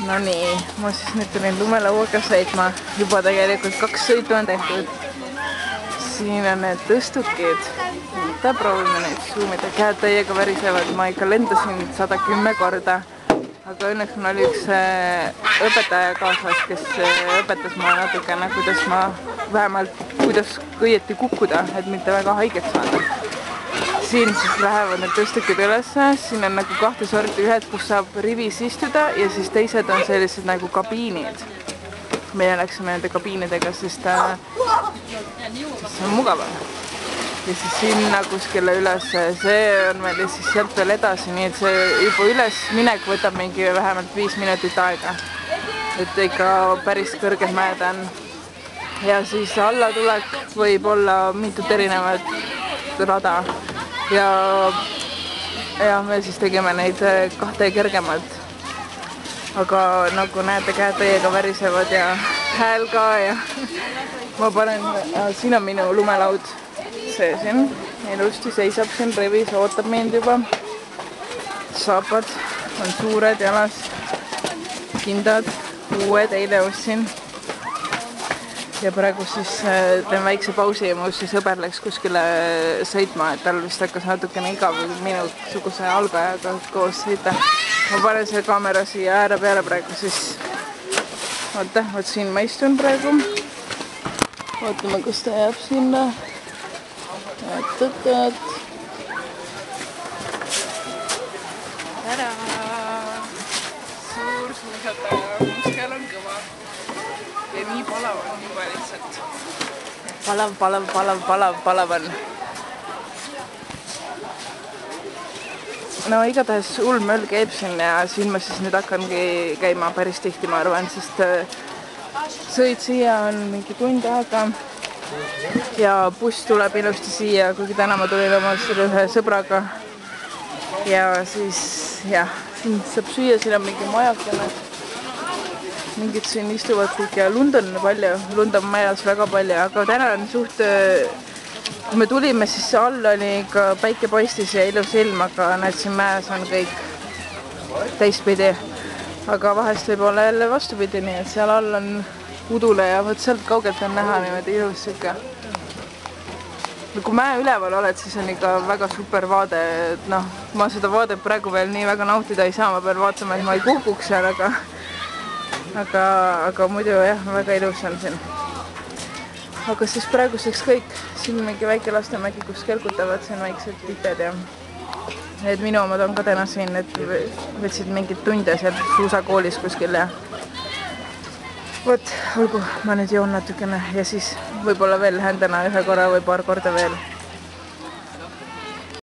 No nii, ma siis nüüd tulin lumelauaga sõitma. Juba tegelikult 2 sõitu on tehtud. Siin on need tõstukid. Proovime neid suumida. Käed täiega värisevad. Ma ikka lendasin 110 korda. Aga õnneks mul oli üks õpetaja kaasas, kes õpetas mulle natukene, kuidas ma vähemalt kuidas õieti kukkuda, et mitte väga haigeks saada. Siin siis lähevad need tõstukid ülesse, siin on nagu 2 sorti, ühed, kus saab rivis istuda ja siis teised on sellised nagu kabiinid. Meie läksime nende kabiinidega, sest see on mugavam. Ja siis sinna kuskile üles, see on meil siis sealt veel edasi, nii et see juba üles minek võtab mingi vähemalt 5 minutit aega. Et ikka päris kõrged mäed on. Ja siis allatulek võib olla mitut erinevat rada. Ja me siis tegime neid 2 kergemalt. Aga nagu näete, käed täiega värisevad ja hääl ka ja ma panen, siin on minu lumelaud. See siin ilusti seisab siin revis, ootab mind juba. Saapad on suured jalas, kindad, uued, eile ostsin. Ja praegu siis teen väikse pausi ja mu siis sõber läks kuskile sõitma, et tal vist hakkas natukene igav minusuguse algajaga koos sõita. Ma panen selle kaamera siia ääre peale praegu siis. Oota, võt siin ma istun praegu. Ootame, kus ta jääb sinna. Tada! Suur suusataja, muskel on kõva. Ja nii palav on juba lihtsalt. Palav on. No igatahes ulmöll käib siin ja siin ma siis nüüd hakkangi käima päris tihti, ma arvan, sest sõit siia on mingi tund aega. Ja buss tuleb ilusti siia, kuigi täna ma tulin oma ühe sõbraga. Ja siis, jah, siin saab süüa, siin on mingi majakene. Mingid siin istuvad kõik ja lund on palju, lund on majas väga palju, aga täna on suht, kui me tulime, siis all oli ikka päike paistis ja ilus ilm, aga näed siin mäes on kõik teistpidi. Aga vahest võib olla jälle vastupidi, nii et seal all on udule ja võt sealt kaugelt on näha niimoodi ilus siuke. Kui mäe üleval oled, siis on ikka väga super vaade, et noh, ma seda vaadet praegu veel nii väga nautida ei saa, ma pean vaatama, et ma ei kukuks seal, aga muidu jah, väga ilus on siin. Aga siis praeguseks kõik, siin on mingi väike lastemägi, kus kelgutavad siin väiksed tited ja need minu omad on ka täna siin, et võtsid mingid tunde seal suusakoolis kuskil ja võt, olgu, ma nüüd joon natukene ja siis võib-olla veel lähen täna 1 korra või paar korda veel.